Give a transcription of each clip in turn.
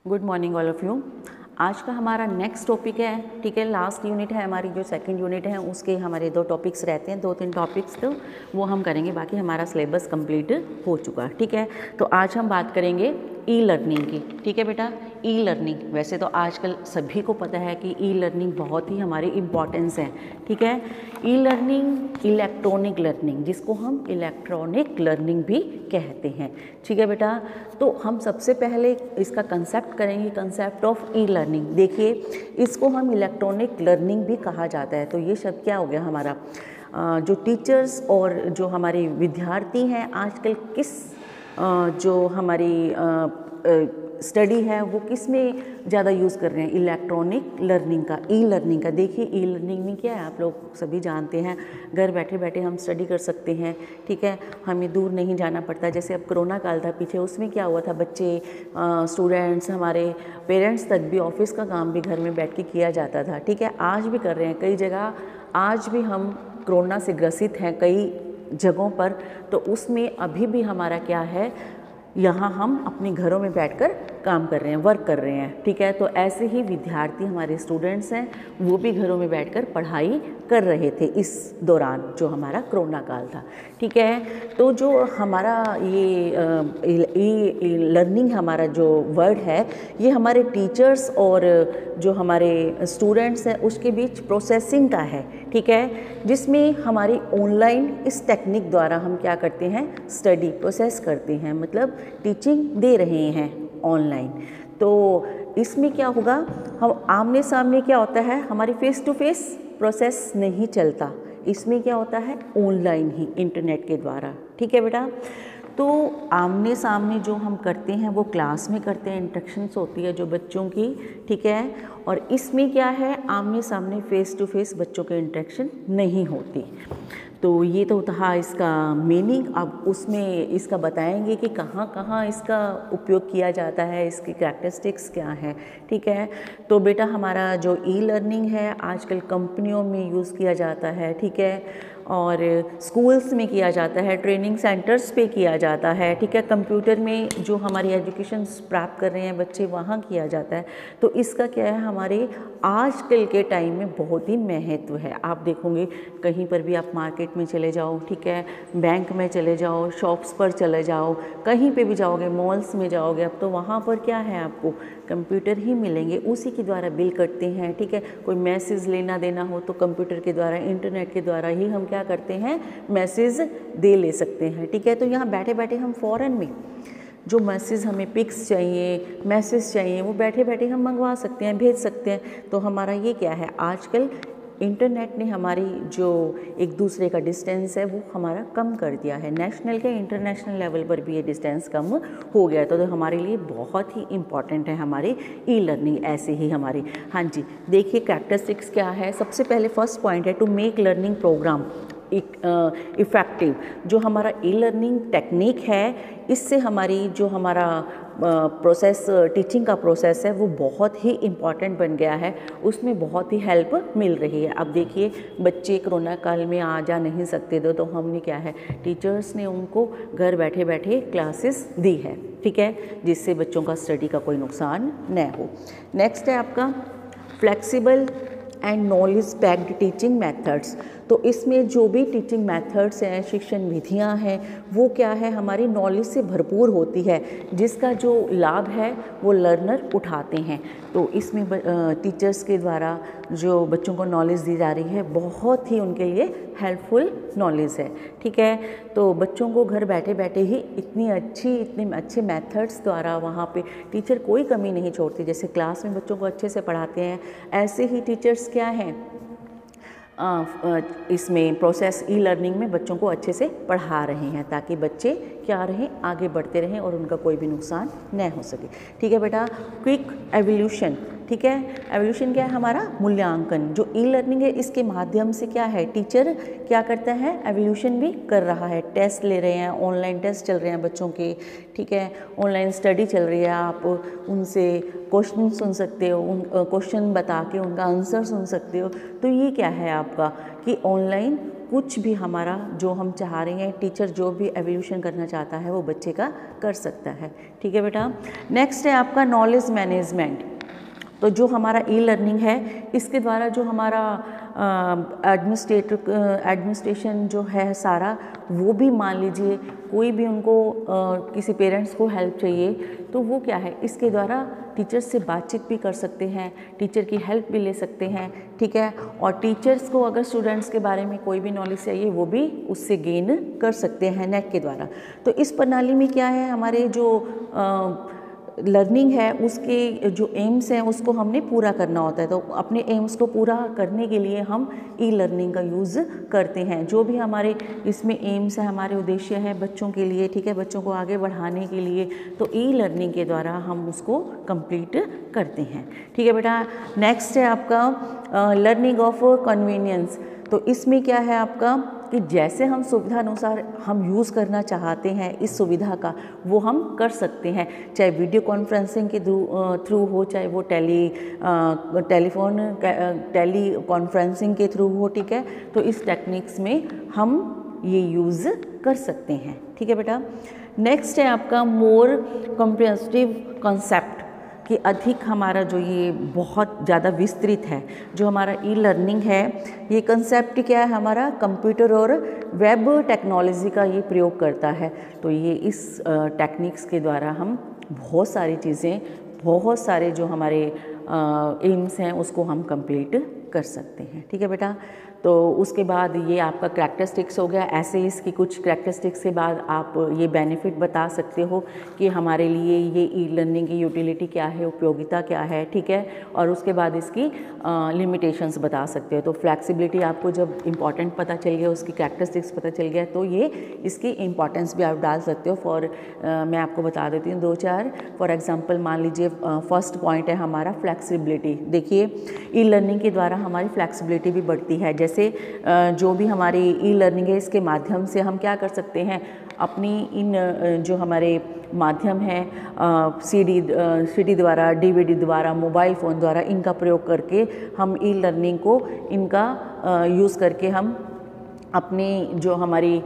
Good morning all of you. आज का हमारा नेक्स्ट टॉपिक है, ठीक है, लास्ट यूनिट है हमारी, जो सेकंड यूनिट है उसके हमारे 2 टॉपिक्स रहते हैं, 2-3 टॉपिक्स तो वो हम करेंगे, बाकी हमारा सिलेबस कंप्लीट हो चुका, ठीक है। तो आज हम बात करेंगे ई लर्निंग की, ठीक है बेटा। ई लर्निंग, वैसे तो आजकल सभी को पता है कि ई लर्निंग बहुत ही हमारी इम्पॉर्टेंस है, ठीक है। ई लर्निंग इलेक्ट्रॉनिक लर्निंग, जिसको हम इलेक्ट्रॉनिक लर्निंग भी कहते हैं, ठीक है बेटा। तो हम सबसे पहले इसका कंसेप्ट करेंगे, कंसेप्ट ऑफ ई लर्निंग। देखिए, इसको हम इलेक्ट्रॉनिक लर्निंग भी कहा जाता है। तो ये शब्द क्या हो गया हमारा, जो टीचर्स और जो हमारे विद्यार्थी हैं आजकल किस जो हमारी स्टडी है वो किस में ज़्यादा यूज़ कर रहे हैं, इलेक्ट्रॉनिक लर्निंग का, ई लर्निंग का। देखिए, ई लर्निंग में क्या है, आप लोग सभी जानते हैं, घर बैठे बैठे हम स्टडी कर सकते हैं, ठीक है। हमें दूर नहीं जाना पड़ता। जैसे अब कोरोना काल था पीछे, उसमें क्या हुआ था, बच्चे, स्टूडेंट्स, हमारे पेरेंट्स तक भी ऑफिस का काम भी घर में बैठ के किया जाता था, ठीक है। आज भी कर रहे हैं कई जगह, आज भी हम कोरोना से ग्रसित हैं कई जगहों पर। तो उसमें अभी भी हमारा क्या है, यहाँ हम अपने घरों में बैठकर काम कर रहे हैं, वर्क कर रहे हैं, ठीक है। तो ऐसे ही विद्यार्थी हमारे स्टूडेंट्स हैं, वो भी घरों में बैठकर पढ़ाई कर रहे थे इस दौरान जो हमारा कोरोना काल था, ठीक है। तो जो हमारा ये लर्निंग हमारा जो वर्ड है, ये हमारे टीचर्स और जो हमारे स्टूडेंट्स हैं उसके बीच प्रोसेसिंग का है, ठीक है। जिसमें हमारी ऑनलाइन इस टेक्निक द्वारा हम क्या करते हैं, स्टडी प्रोसेस करते हैं, मतलब टीचिंग दे रहे हैं ऑनलाइन। तो इसमें क्या होगा, हम आमने सामने क्या होता है, हमारी फेस टू फेस प्रोसेस नहीं चलता, इसमें क्या होता है, ऑनलाइन ही, इंटरनेट के द्वारा, ठीक है बेटा। तो आमने सामने जो हम करते हैं वो क्लास में करते हैं, इंटरेक्शंस होती है जो बच्चों की, ठीक है। और इसमें क्या है, आमने सामने फेस टू फेस बच्चों के इंटरेक्शन नहीं होती। तो ये तो था इसका मीनिंग। अब उसमें इसका बताएंगे कि कहाँ कहाँ इसका उपयोग किया जाता है, इसकी कैरेक्टरिस्टिक्स क्या है, ठीक है। तो बेटा, हमारा जो ई लर्निंग है आजकल कंपनियों में यूज़ किया जाता है, ठीक है, और स्कूल्स में किया जाता है, ट्रेनिंग सेंटर्स पे किया जाता है, ठीक है। कंप्यूटर में जो हमारी एजुकेशन प्राप्त कर रहे हैं बच्चे, वहाँ किया जाता है। तो इसका क्या है, हमारे आजकल के टाइम में बहुत ही महत्व है। आप देखोगे कहीं पर भी आप मार्केट में चले जाओ, ठीक है, बैंक में चले जाओ, शॉप्स पर चले जाओ, कहीं पे भी जाओगे, मॉल्स में जाओगे, अब तो वहाँ पर क्या है, आपको कंप्यूटर ही मिलेंगे, उसी के द्वारा बिल करते हैं, ठीक है। कोई मैसेज लेना देना हो तो कंप्यूटर के द्वारा, इंटरनेट के द्वारा ही हम क्या करते हैं, मैसेज दे ले सकते हैं, ठीक है। तो यहाँ बैठे बैठे हम फ़ौरन में जो मैसेज, हमें पिक्स चाहिए, मैसेज चाहिए, वो बैठे बैठे हम मंगवा सकते हैं, भेज सकते हैं। तो हमारा ये क्या है, आजकल इंटरनेट ने हमारी जो एक दूसरे का डिस्टेंस है वो हमारा कम कर दिया है। नेशनल के इंटरनेशनल लेवल पर भी ये डिस्टेंस कम हो गया। तो हमारे लिए बहुत ही इम्पॉर्टेंट है हमारी ई लर्निंग, ऐसे ही हमारी। हाँ जी, देखिए कैरेक्टरिस्टिक्स क्या है। सबसे पहले फर्स्ट पॉइंट है, to make learning program effective. जो हमारा ई लर्निंग टेक्निक है, इससे हमारी जो हमारा प्रोसेस, टीचिंग का प्रोसेस है, वो बहुत ही इम्पॉर्टेंट बन गया है, उसमें बहुत ही हेल्प मिल रही है। अब देखिए, बच्चे कोरोना काल में आ जा नहीं सकते थे, तो हमने क्या है, टीचर्स ने उनको घर बैठे बैठे क्लासेस दी है, ठीक है, जिससे बच्चों का स्टडी का कोई नुकसान न हो। नेक्स्ट है आपका flexible and knowledge packed teaching methods. तो इसमें जो भी टीचिंग मेथड्स हैं, शिक्षण विधियां हैं, वो क्या है, हमारी नॉलेज से भरपूर होती है, जिसका जो लाभ है वो लर्नर उठाते हैं। तो इसमें टीचर्स के द्वारा जो बच्चों को नॉलेज दी जा रही है, बहुत ही उनके लिए हेल्पफुल नॉलेज है, ठीक है। तो बच्चों को घर बैठे बैठे ही इतने अच्छे मेथड्स द्वारा वहाँ पे टीचर कोई कमी नहीं छोड़ती। जैसे क्लास में बच्चों को अच्छे से पढ़ाते हैं, ऐसे ही टीचर्स क्या हैं, इसमें प्रोसेस ई लर्निंग में बच्चों को अच्छे से पढ़ा रहे हैं, ताकि बच्चे क्या रहें, आगे बढ़ते रहें और उनका कोई भी नुकसान न हो सके, ठीक है बेटा। क्विक एवोल्यूशन, ठीक है, एवोल्यूशन क्या है, हमारा मूल्यांकन। जो ई लर्निंग है, इसके माध्यम से क्या है, टीचर क्या करता है, एवोल्यूशन भी कर रहा है, टेस्ट ले रहे हैं, ऑनलाइन टेस्ट चल रहे हैं बच्चों के, ठीक है, ऑनलाइन स्टडी चल रही है, आप उनसे क्वेश्चन सुन सकते हो, क्वेश्चन बता के उनका आंसर सुन सकते हो। तो ये क्या है आपका, कि ऑनलाइन कुछ भी हमारा जो हम चाह रहे हैं, टीचर जो भी एवोल्यूशन करना चाहता है वो बच्चे का कर सकता है। ठीक है बेटा। नेक्स्ट है आपका नॉलेज मैनेजमेंट। तो जो हमारा ई लर्निंग है, इसके द्वारा जो हमारा एडमिनिस्ट्रेशन जो है सारा, वो भी मान लीजिए कोई भी उनको किसी पेरेंट्स को हेल्प चाहिए तो वो क्या है, इसके द्वारा टीचर्स से बातचीत भी कर सकते हैं, टीचर की हेल्प भी ले सकते हैं। ठीक है। और टीचर्स को अगर स्टूडेंट्स के बारे में कोई भी नॉलेज चाहिए वो भी उससे गेन कर सकते हैं नेट के द्वारा। तो इस प्रणाली में क्या है, हमारे जो लर्निंग है उसके जो एम्स हैं उसको हमने पूरा करना होता है। तो अपने एम्स को पूरा करने के लिए हम ई लर्निंग का यूज़ करते हैं। जो भी हमारे इसमें एम्स है, हमारे उद्देश्य है बच्चों के लिए, ठीक है, बच्चों को आगे बढ़ाने के लिए, तो ई लर्निंग के द्वारा हम उसको कंप्लीट करते हैं। ठीक है बेटा। नेक्स्ट है आपका लर्निंग ऑफ कन्वीनियंस। तो इसमें क्या है आपका कि जैसे हम सुविधा अनुसार हम यूज़ करना चाहते हैं इस सुविधा का, वो हम कर सकते हैं, चाहे वीडियो कॉन्फ्रेंसिंग के थ्रू हो, चाहे वो टेली कॉन्फ्रेंसिंग के थ्रू हो। ठीक है। तो इस टेक्निक्स में हम ये यूज़ कर सकते हैं। ठीक है बेटा। नेक्स्ट है आपका मोर कॉम्प्रिहेंसिव कॉन्सेप्ट, कि अधिक हमारा जो ये बहुत ज़्यादा विस्तृत है जो हमारा ई लर्निंग है, ये कंसेप्ट क्या है हमारा कंप्यूटर और वेब टेक्नोलॉजी का ये प्रयोग करता है। तो ये इस टेक्निक्स के द्वारा हम बहुत सारी चीज़ें, बहुत सारे जो हमारे एम्स हैं उसको हम कंप्लीट कर सकते हैं। ठीक है बेटा। तो उसके बाद ये आपका करैक्टरिस्टिक्स हो गया। ऐसे इसकी कुछ करैक्टरिस्टिक्स के बाद आप ये बेनिफिट बता सकते हो कि हमारे लिए ये ई लर्निंग की यूटिलिटी क्या है, उपयोगिता क्या है। ठीक है। और उसके बाद इसकी लिमिटेशंस बता सकते हो। तो फ्लैक्सिबिलिटी आपको जब इम्पॉर्टेंट पता चल गया, उसकी करैक्टरिस्टिक्स पता चल गया, तो ये इसकी इम्पॉर्टेंस भी आप डाल सकते हो। मैं आपको बता देती हूँ 2-4। फॉर एग्जाम्पल मान लीजिए फर्स्ट पॉइंट है हमारा फ्लैक्सिबिलिटी। देखिए ई लर्निंग के द्वारा हमारी फ्लैक्सिबिलिटी भी बढ़ती है। जैसे जो भी हमारी ई लर्निंग है इसके माध्यम से हम क्या कर सकते हैं, अपनी इन जो हमारे माध्यम हैं सीडी द्वारा, डीवीडी द्वारा, मोबाइल फ़ोन द्वारा, इनका प्रयोग करके हम ई लर्निंग को इनका यूज़ करके हम अपनी जो हमारी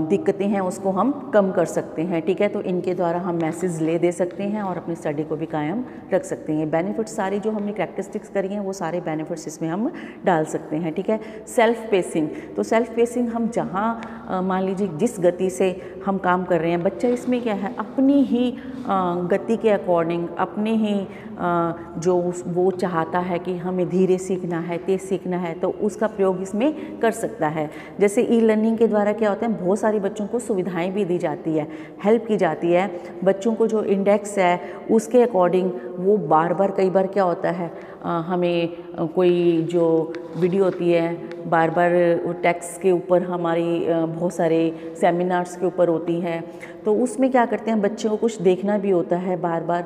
दिक्कतें हैं उसको हम कम कर सकते हैं। ठीक है। तो इनके द्वारा हम मैसेज ले दे सकते हैं और अपनी स्टडी को भी कायम रख सकते हैं। बेनिफिट्स सारी जो हमने करैक्टरिस्टिक्स करी हैं वो सारे बेनिफिट्स इसमें हम डाल सकते हैं। ठीक है। Self pacing. तो सेल्फ पेसिंग हम जहाँ मान लीजिए जिस गति से हम काम कर रहे हैं, बच्चा इसमें क्या है अपनी ही गति के अकॉर्डिंग, अपने ही जो वो चाहता है कि हमें धीरे सीखना है, तेज़ सीखना है, तो उसका प्रयोग इसमें कर सकता है। जैसे ई लर्निंग के द्वारा क्या होता है, बहुत सारी बच्चों को सुविधाएं भी दी जाती है, हेल्प की जाती है। बच्चों को जो इंडेक्स है उसके अकॉर्डिंग वो बार बार, कई बार क्या होता है हमें कोई जो वीडियो होती है बार बार टेक्स्ट के ऊपर हमारी बहुत सारे सेमिनार्स के ऊपर होती है, तो उसमें क्या करते हैं बच्चों को कुछ देखना भी होता है बार बार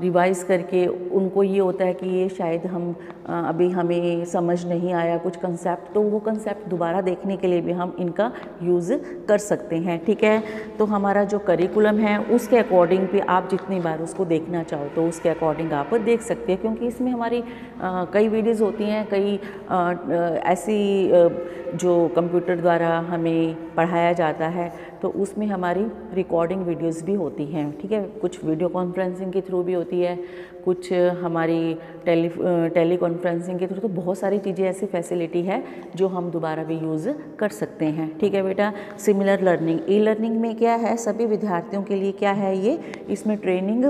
रिवाइज़ करके। उनको ये होता है कि ये शायद हम अभी हमें समझ नहीं आया कुछ कंसेप्ट, तो वो कंसेप्ट दोबारा देखने के लिए भी हम इनका यूज़ कर सकते हैं। ठीक है। तो हमारा जो करिकुलम है उसके अकॉर्डिंग भी आप जितनी बार उसको देखना चाहो तो उसके अकॉर्डिंग आप देख सकते हैं, क्योंकि इसमें हमारी कई वीडियोज़ होती हैं, कई ऐसी जो कंप्यूटर द्वारा हमें पढ़ाया जाता है, तो उसमें हमारी रिकॉर्डिंग वीडियोस भी होती हैं। ठीक है। कुछ वीडियो कॉन्फ्रेंसिंग के थ्रू भी होती है, कुछ हमारी टेली कॉन्फ्रेंसिंग के थ्रू, तो बहुत सारी चीज़ें ऐसी फैसिलिटी है जो हम दोबारा भी यूज़ कर सकते हैं। ठीक है बेटा। Similar learning. ई लर्निंग में क्या है, सभी विद्यार्थियों के लिए क्या है ये, इसमें ट्रेनिंग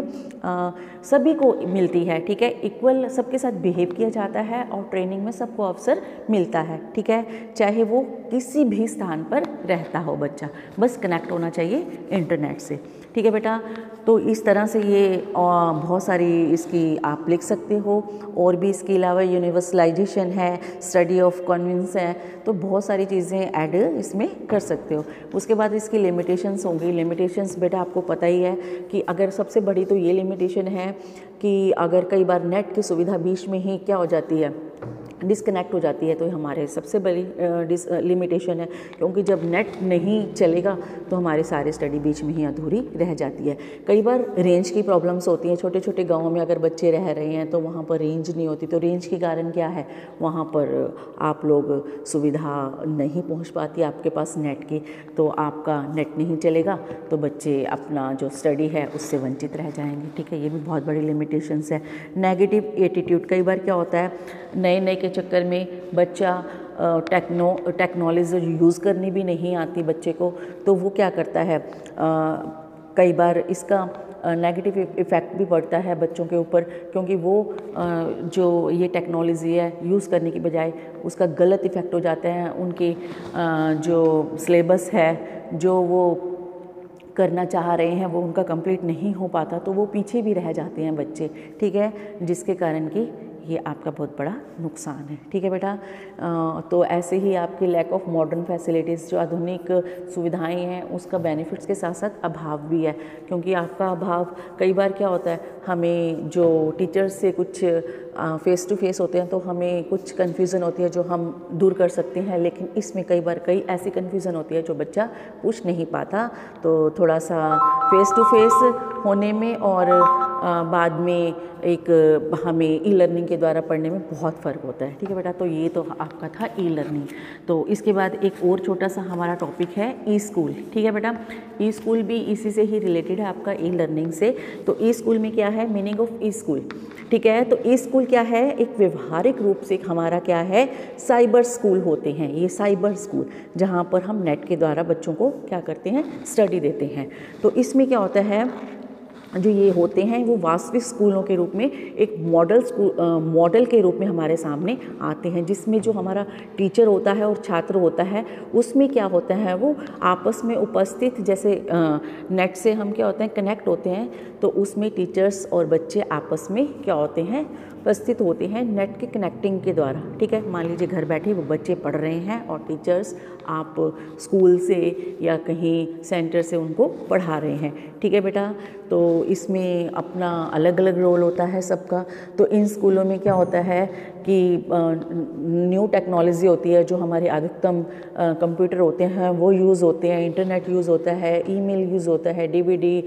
सभी को मिलती है। ठीक है। इक्वल सबके साथ बिहेव किया जाता है और ट्रेनिंग में सबको अवसर मिलता है। ठीक है। चाहे वो किसी भी स्थान पर रहता हो बच्चा, बस कनेक्ट होना चाहिए इंटरनेट से। ठीक है बेटा। तो इस तरह से ये बहुत सारी इसकी आप लिख सकते हो, और भी इसके अलावा यूनिवर्सलाइजेशन है, स्टडी ऑफ कन्विंस है, तो बहुत सारी चीज़ें ऐड इसमें कर सकते हो। उसके बाद इसकी लिमिटेशंस होंगी। लिमिटेशंस बेटा आपको पता ही है कि अगर सबसे बड़ी तो ये लिमिटेशन है कि अगर कई बार नेट की सुविधा बीच में ही क्या हो जाती है, डिस्कनेक्ट हो जाती है, तो हमारे सबसे बड़ी लिमिटेशन है, क्योंकि जब नेट नहीं चलेगा तो हमारी सारी स्टडी बीच में ही अधूरी रह जाती है। कई बार रेंज की प्रॉब्लम्स होती हैं, छोटे छोटे गाँव में अगर बच्चे रह रहे हैं तो वहाँ पर रेंज नहीं होती, तो रेंज के कारण क्या है, वहाँ पर आप लोग सुविधा नहीं पहुँच पाती आपके पास नेट की, तो आपका नेट नहीं चलेगा तो बच्चे अपना जो स्टडी है उससे वंचित रह जाएंगे। ठीक है, ये भी बहुत बड़ी लिमिटेशंस है। नेगेटिव एटीट्यूड, कई बार क्या होता है, नए नए के चक्कर में बच्चा टेक्नोलॉजी यूज़ करनी भी नहीं आती बच्चे को, तो वो क्या करता है, कई बार इसका नेगेटिव इफ़ेक्ट भी पड़ता है बच्चों के ऊपर, क्योंकि वो जो ये टेक्नोलॉजी है यूज़ करने की बजाय उसका गलत इफ़ेक्ट हो जाता है, उनके जो सिलेबस है, जो वो करना चाह रहे हैं वो उनका कंप्लीट नहीं हो पाता, तो वो पीछे भी रह जाते हैं बच्चे। ठीक है, जिसके कारण कि ये आपका बहुत बड़ा नुकसान है। ठीक है बेटा, तो ऐसे ही आपकी लैक ऑफ मॉडर्न फैसिलिटीज़, जो आधुनिक सुविधाएं हैं, उसका बेनिफिट्स के साथ साथ अभाव भी है, क्योंकि आपका अभाव, कई बार क्या होता है, हमें जो टीचर्स से कुछ फेस टू फेस होते हैं तो हमें कुछ कन्फ्यूज़न होती है जो हम दूर कर सकते हैं, लेकिन इसमें कई बार कई ऐसी कन्फ्यूज़न होती है जो बच्चा पूछ नहीं पाता, तो थोड़ा सा फेस टू फेस होने में और बाद में एक हमें ई लर्निंग के द्वारा पढ़ने में बहुत फ़र्क होता है। ठीक है बेटा, तो ये तो आपका था ई लर्निंग। तो इसके बाद एक और छोटा सा हमारा टॉपिक है ई स्कूल। ठीक है बेटा, ई स्कूल भी इसी से ही रिलेटेड है आपका ई लर्निंग से। तो ई स्कूल में क्या है, मीनिंग ऑफ ई स्कूल। ठीक है, तो ई स्कूल क्या है, एक व्यवहारिक रूप से हमारा क्या है, साइबर स्कूल होते हैं ये, साइबर स्कूल, जहाँ पर हम नेट के द्वारा बच्चों को क्या करते हैं, स्टडी देते हैं। तो इसमें क्या होता है, जो ये होते हैं वो वास्तविक स्कूलों के रूप में एक मॉडल के रूप में हमारे सामने आते हैं, जिसमें जो हमारा टीचर होता है और छात्र होता है, उसमें क्या होता है, वो आपस में उपस्थित, जैसे नेट से हम क्या होते हैं, कनेक्ट होते हैं, तो उसमें टीचर्स और बच्चे आपस में क्या होते हैं, उपस्थित होते हैं नेट के कनेक्टिंग के द्वारा। ठीक है, मान लीजिए घर बैठे वो बच्चे पढ़ रहे हैं और टीचर्स आप स्कूल से या कहीं सेंटर से उनको पढ़ा रहे हैं। ठीक है बेटा, तो इसमें अपना अलग अलग रोल होता है सबका। तो इन स्कूलों में क्या होता है कि न्यू टेक्नोलॉजी होती है, जो हमारे अधिकतम कंप्यूटर होते हैं वो यूज़ होते हैं, इंटरनेट यूज़ होता है, ईमेल यूज़ होता है, डीवीडी,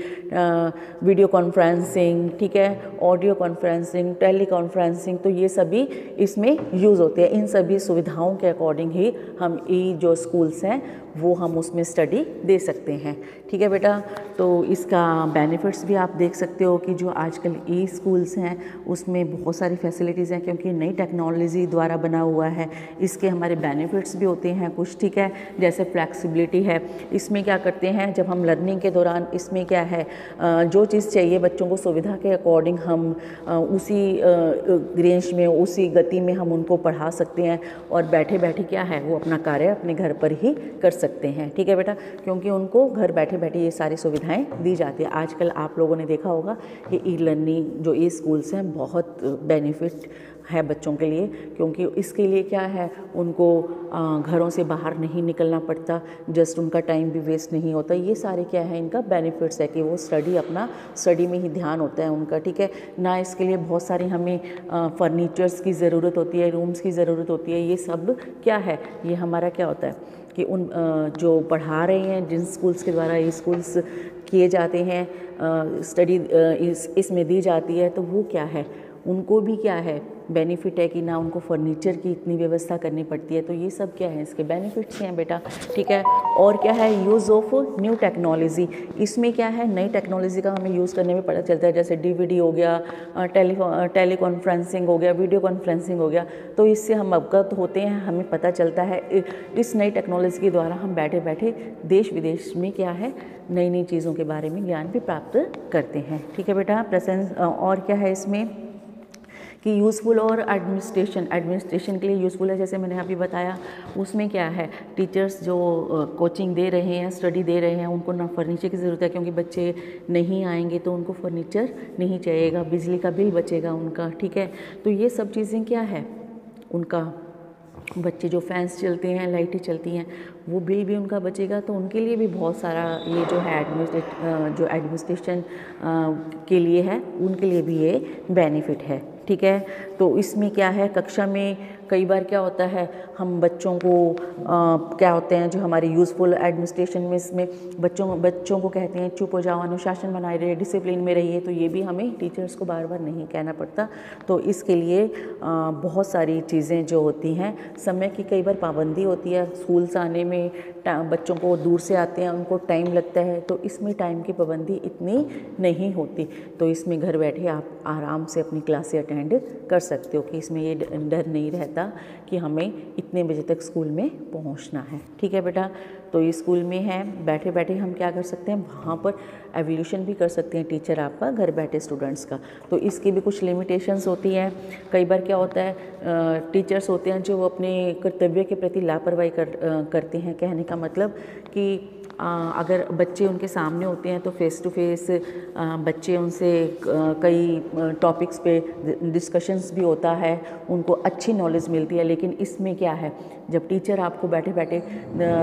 वीडियो कॉन्फ्रेंसिंग, ठीक है, ऑडियो कॉन्फ्रेंसिंग, टेली कॉन्फ्रेंसिंग, तो ये सभी इसमें यूज़ होते हैं। इन सभी सुविधाओं के अकॉर्डिंग ही हम ये जो स्कूल्स हैं वो हम उसमें स्टडी दे सकते हैं। ठीक है बेटा, तो इसका बेनिफिट्स भी आप देख सकते हो कि जो आजकल ई स्कूल्स हैं उसमें बहुत सारी फैसिलिटीज़ हैं, क्योंकि नई टेक्नोलॉजी द्वारा बना हुआ है। इसके हमारे बेनिफिट्स भी होते हैं कुछ, ठीक है, जैसे फ्लैक्सिबिलिटी है। इसमें क्या करते हैं, जब हम लर्निंग के दौरान इसमें क्या है, जो चीज़ चाहिए बच्चों को सुविधा के अकॉर्डिंग हम उसी रेंज में, उसी गति में हम उनको पढ़ा सकते हैं और बैठे बैठे क्या है वो अपना कार्य अपने घर पर ही कर सकते हैं। ठीक है बेटा, क्योंकि उनको घर बैठे बैठे ये सारी सुविधाएं दी जाती है। आजकल आप लोगों ने देखा होगा कि ई लर्निंग जो ई स्कूल्स हैं बहुत बेनिफिट है बच्चों के लिए, क्योंकि इसके लिए क्या है, उनको घरों से बाहर नहीं निकलना पड़ता, जस्ट उनका टाइम भी वेस्ट नहीं होता। ये सारे क्या है इनका बेनिफिट्स है कि वो अपना स्टडी में ही ध्यान होता है उनका। ठीक है ना, इसके लिए बहुत सारी हमें फर्नीचर्स की ज़रूरत होती है, रूम्स की ज़रूरत होती है। ये सब क्या है, ये हमारा क्या होता है कि उन जो पढ़ा रहे हैं, जिन स्कूल्स के द्वारा ये स्कूल्स किए जाते हैं, स्टडी इसमें दी जाती है, तो वो क्या है, उनको भी क्या है बेनिफिट है कि ना उनको फर्नीचर की इतनी व्यवस्था करनी पड़ती है। तो ये सब क्या है, इसके बेनिफिट्स हैं बेटा। ठीक है, और क्या है, यूज़ ऑफ न्यू टेक्नोलॉजी। इसमें क्या है, नई टेक्नोलॉजी का हमें यूज़ करने में पता चलता है, जैसे डीवीडी हो गया, टेली कॉन्फ्रेंसिंग हो गया, वीडियो कॉन्फ्रेंसिंग हो गया। तो इससे हम अवगत होते हैं, हमें पता चलता है, इस नई टेक्नोलॉजी के द्वारा हम बैठे बैठे देश विदेश में क्या है नई नई चीज़ों के बारे में ज्ञान भी प्राप्त करते हैं। ठीक है बेटा, प्रेजेंस और क्या है इसमें कि यूज़फुल और एडमिनिस्ट्रेशन के लिए यूज़फुल है, जैसे मैंने अभी बताया। उसमें क्या है, टीचर्स जो कोचिंग दे रहे हैं, स्टडी दे रहे हैं, उनको ना फर्नीचर की ज़रूरत है, क्योंकि बच्चे नहीं आएंगे तो उनको फर्नीचर नहीं चाहिएगा, बिजली का बिल बचेगा उनका। ठीक है, तो ये सब चीज़ें क्या है, उनका बच्चे जो फैंस चलते हैं, लाइटें चलती हैं, वो बिल भी उनका बचेगा। तो उनके लिए भी बहुत सारा ये जो है एडमिनिस्ट्रेशन के लिए है, उनके लिए भी ये बेनिफिट है। ठीक है, तो इसमें क्या है, कक्षा में कई बार क्या होता है, हम बच्चों को क्या होते हैं जो हमारे यूज़फुल एडमिनिस्ट्रेशन में इसमें बच्चों को कहते हैं चुप हो जाओ, अनुशासन बनाए रहिए, डिसिप्लिन में रहिए, तो ये भी हमें टीचर्स को बार बार नहीं कहना पड़ता। तो इसके लिए बहुत सारी चीज़ें जो होती हैं, समय की कई बार पाबंदी होती है, स्कूल से आने में बच्चों को दूर से आते हैं, उनको टाइम लगता है, तो इसमें टाइम की पाबंदी इतनी नहीं होती। तो इसमें घर बैठे आप आराम से अपनी क्लासें अटेंड कर सकते हो कि इसमें ये डर नहीं रहता कि हमें इतने बजे तक स्कूल में पहुंचना है। ठीक है बेटा, तो ये स्कूल में है, बैठे बैठे हम क्या कर सकते हैं, वहाँ पर एवोल्यूशन भी कर सकते हैं टीचर आपका घर बैठे स्टूडेंट्स का। तो इसकी भी कुछ लिमिटेशंस होती हैं। कई बार क्या होता है, टीचर्स होते हैं जो अपने कर्तव्य के प्रति लापरवाही करते हैं। कहने का मतलब कि अगर बच्चे उनके सामने होते हैं तो फेस टू फेस बच्चे उनसे कई टॉपिक्स पे डिस्कशंस भी होता है, उनको अच्छी नॉलेज मिलती है। लेकिन इसमें क्या है, जब टीचर आपको बैठे बैठे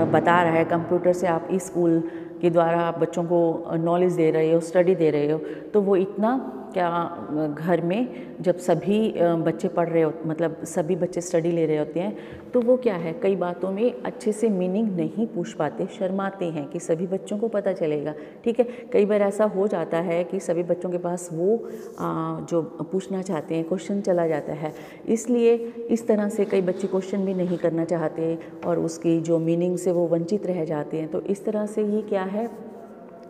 बता रहा है कंप्यूटर से, आप इस स्कूल के द्वारा आप बच्चों को नॉलेज दे रहे हो, स्टडी दे रहे हो, तो वो इतना क्या घर में जब सभी बच्चे पढ़ रहे हो, मतलब सभी बच्चे स्टडी ले रहे होते हैं, तो वो क्या है, कई बातों में अच्छे से मीनिंग नहीं पूछ पाते, शर्माते हैं कि सभी बच्चों को पता चलेगा। ठीक है, कई बार ऐसा हो जाता है कि सभी बच्चों के पास वो जो पूछना चाहते हैं क्वेश्चन चला जाता है, इसलिए इस तरह से कई बच्चे क्वेश्चन भी नहीं करना चाहते और उसकी जो मीनिंग से वो वंचित रह जाते हैं। तो इस तरह से ये क्या है,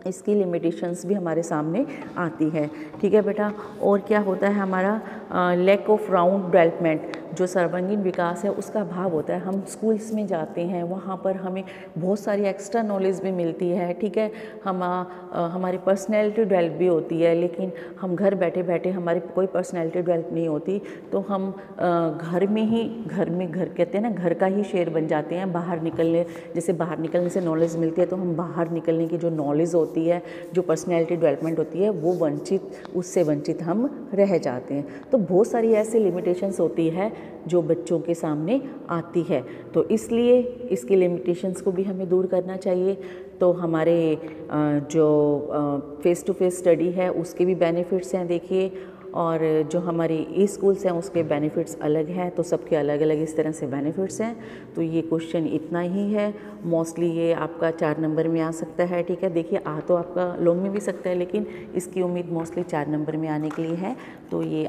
इसकी लिमिटेशंस भी हमारे सामने आती है। ठीक है बेटा, और क्या होता है हमारा लैक ऑफ राउंड डेवलपमेंट, जो सर्वांगीण विकास है उसका अभाव होता है। हम स्कूल्स में जाते हैं, वहाँ पर हमें बहुत सारी एक्स्ट्रा नॉलेज भी मिलती है। ठीक है, हमारी पर्सनैलिटी डेवलप भी होती है, लेकिन हम घर बैठे बैठे हमारी कोई पर्सनैलिटी डेवलप नहीं होती, तो हम घर कहते हैं ना, घर का ही शेर बन जाते हैं। बाहर निकलने से नॉलेज मिलती है, तो हम बाहर निकलने की जो नॉलेज होती है, जो पर्सनैलिटी डेवलपमेंट होती है, वो उससे वंचित हम रह जाते हैं। तो बहुत सारी ऐसी लिमिटेशंस होती है जो बच्चों के सामने आती है, तो इसलिए इसकी लिमिटेशंस को भी हमें दूर करना चाहिए। तो हमारे जो फेस टू फेस स्टडी है उसके भी बेनिफिट्स हैं देखिए, और जो हमारी ई स्कूल्स हैं उसके बेनिफिट्स अलग हैं, तो सबके अलग अलग इस तरह से बेनिफिट्स हैं। तो ये क्वेश्चन इतना ही है, मोस्टली ये आपका 4 नंबर में आ सकता है। ठीक है, देखिए तो आपका लॉन्ग में भी सकता है, लेकिन इसकी उम्मीद मोस्टली 4 नंबर में आने के लिए है। तो ये